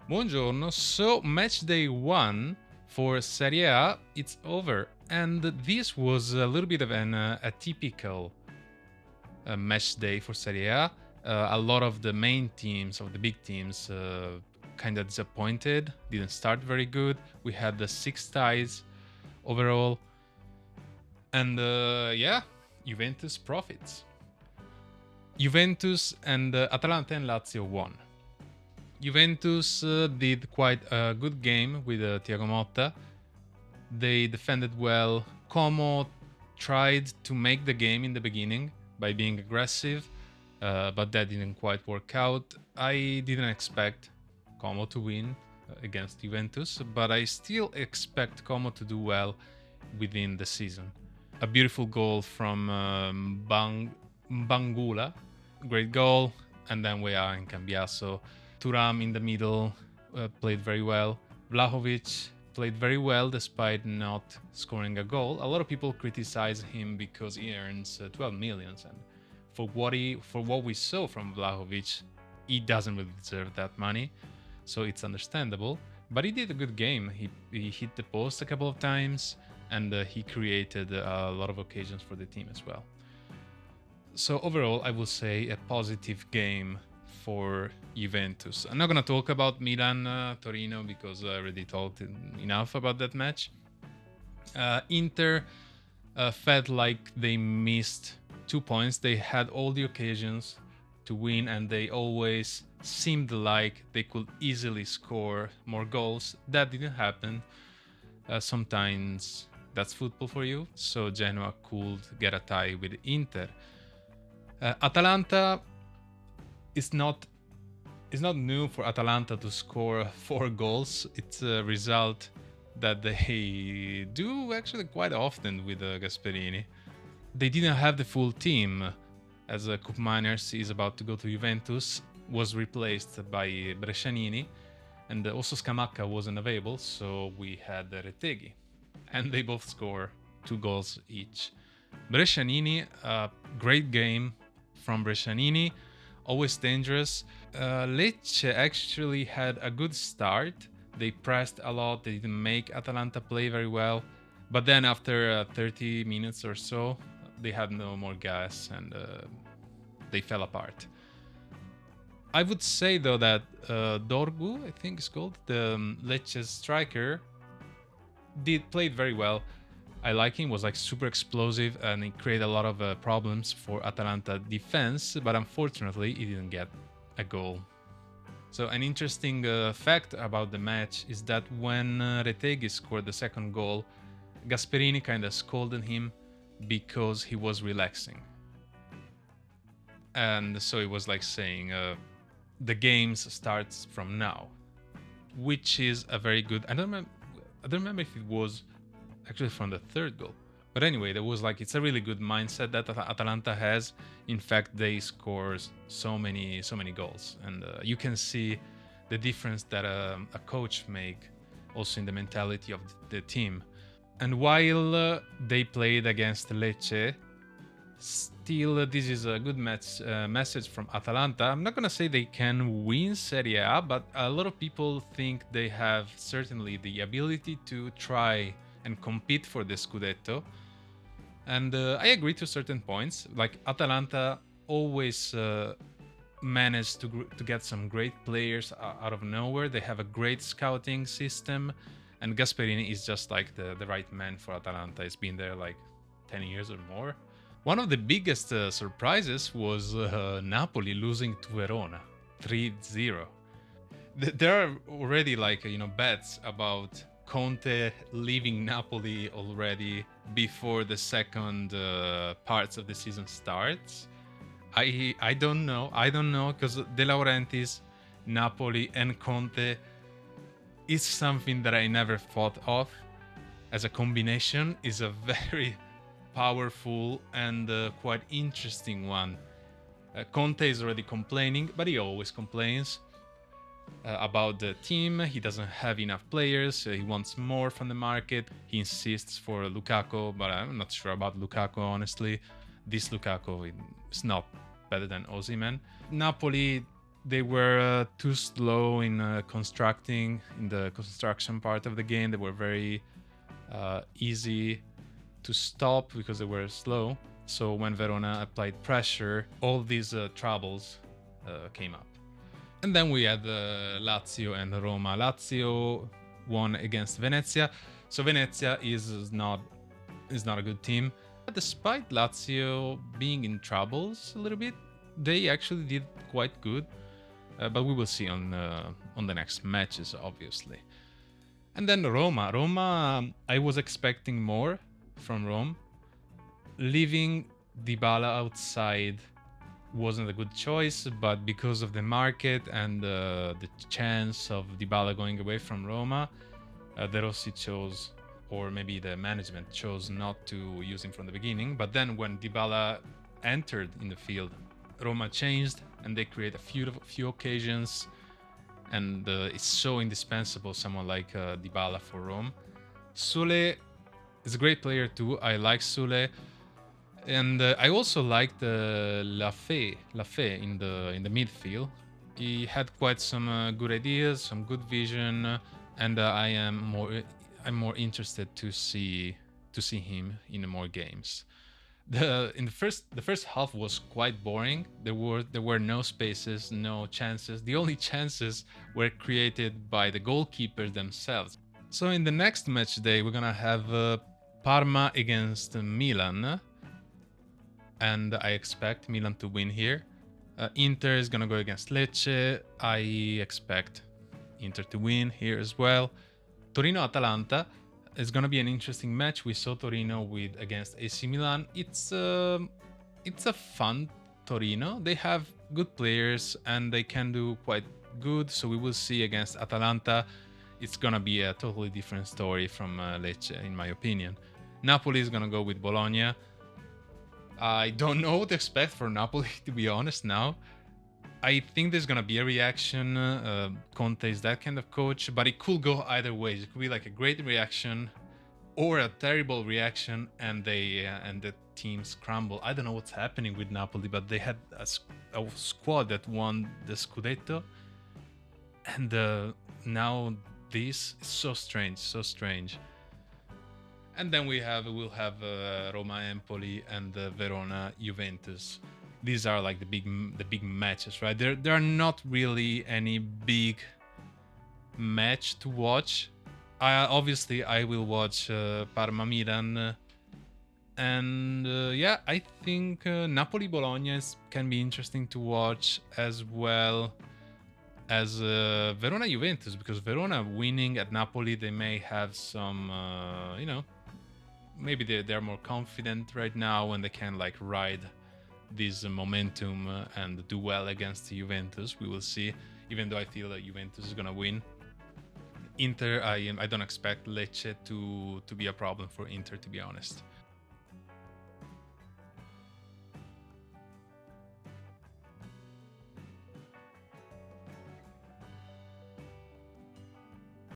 Buongiorno. So, Matchday One for Serie A, it's over. And this was a little bit of an atypical match day for Serie A. A lot of the main teams, of the big teams, kind of disappointed, didn't start very good. We had the 6 ties overall. And Juventus profits. Juventus and Atalanta and Lazio won. Juventus did quite a good game with Thiago Motta. They defended well. Como tried to make the game in the beginning by being aggressive, but that didn't quite work out. I didn't expect Como to win against Juventus, but I still expect Como to do well within the season. A beautiful goal from Bangula, great goal, and then we are in Cambiaso. Thuram in the middle played very well. Vlahovic played very well despite not scoring a goal. A lot of people criticize him because he earns 12 million, and for what we saw from Vlahovic, he doesn't really deserve that money, so it's understandable. But he did a good game. He hit the post a couple of times, and he created a lot of occasions for the team as well. So overall, I will say a positive game for Juventus. I'm not going to talk about Milan Torino because I already talked enough about that match. Inter felt like they missed 2 points. They had all the occasions to win, and they always seemed like they could easily score more goals. That didn't happen. Sometimes that's football for you. So Genoa could get a tie with Inter. Atalanta is not new for Atalanta to score 4 goals. It's a result that they do actually quite often with Gasperini. They didn't have the full team, as Cup Miners is about to go to Juventus, was replaced by Brescianini, and also Scamacca wasn't available, so we had Retegui, and they both score 2 goals each. Brescianini, great game from Brescianini, always dangerous. Lecce actually had a good start. They pressed a lot. They didn't make Atalanta play very well. But then after 30 minutes or so, they had no more gas and they fell apart. I would say though that Dorgu, I think it's called, the Lecce's striker, played very well. I like him, was like super explosive, and he created a lot of problems for Atalanta defense, but unfortunately he didn't get a goal. So an interesting fact about the match is that when Retegui scored the second goal, Gasperini kind of scolded him because he was relaxing. And so it was like saying, the games starts from now, which is a very good... I don't remember if it was actually from the third goal. But anyway, there was like, it's a really good mindset that Atalanta has. In fact, they score so many goals, and you can see the difference that a coach make also in the mentality of the team. And while they played against Lecce, still this is a good message from Atalanta. I'm not gonna say they can win Serie A, but a lot of people think they have certainly the ability to try and compete for the Scudetto. And I agree to certain points. Like Atalanta always managed to get some great players out of nowhere. They have a great scouting system, and Gasperini is just like the right man for Atalanta. He's been there like 10 years or more. One of the biggest surprises was Napoli losing to Verona 3-0. There are already like bets about Conte leaving Napoli already before the second parts of the season starts. I don't know because De Laurentiis, Napoli and Conte is something that I never thought of as a combination. Is a very powerful and quite interesting one. Conte is already complaining, but he always complains about the team. He doesn't have enough players. He wants more from the market. He insists for Lukaku, but I'm not sure about Lukaku, honestly. This Lukaku is not better than Osimhen. Napoli They were too slow in constructing, in the construction part of the game. They were very easy to stop because they were slow. So when Verona applied pressure, all these troubles came up. And then we had Lazio and Roma. Lazio won against Venezia. So Venezia is not a good team. But despite Lazio being in troubles a little bit, they actually did quite good. But we will see on the next matches, obviously. And then Roma. Roma, I was expecting more from Rome. Leaving Dybala outside wasn't a good choice, but because of the market and the chance of Dybala going away from Roma, De Rossi chose, or maybe the management chose, not to use him from the beginning. But then when Dybala entered in the field, Roma changed and they create a few occasions, and it's so indispensable, someone like Dybala for Rome. Sule is a great player too. I like Sule. And I also liked Lafay in the midfield. He had quite some good ideas, some good vision, and I'm more interested to see him in more games. The first half was quite boring. There were no spaces, no chances. The only chances were created by the goalkeepers themselves. So in the next match day, we're gonna have Parma against Milan. And I expect Milan to win here. Inter is gonna go against Lecce. I expect Inter to win here as well. Torino-Atalanta is gonna be an interesting match. We saw Torino against AC Milan. It's a fun Torino. They have good players and they can do quite good. So we will see against Atalanta. It's gonna be a totally different story from Lecce, in my opinion. Napoli is gonna go with Bologna. I don't know what to expect for Napoli, to be honest now. I think there's going to be a reaction. Conte is that kind of coach, but it could go either way. It could be like a great reaction or a terrible reaction, and the teams crumble. I don't know what's happening with Napoli, but they had a squad that won the Scudetto, and now this is so strange. And then we'll have Roma Empoli and Verona Juventus. These are like the big matches, right? There are not really any big match to watch. Obviously I will watch Parma Milan, and I think Napoli Bologna can be interesting to watch, as well as Verona Juventus, because Verona winning at Napoli, they may have some maybe they're more confident right now and they can like ride this momentum and do well against Juventus. We will see, even though I feel that Juventus is gonna win. Inter, I don't expect Lecce to be a problem for Inter, to be honest.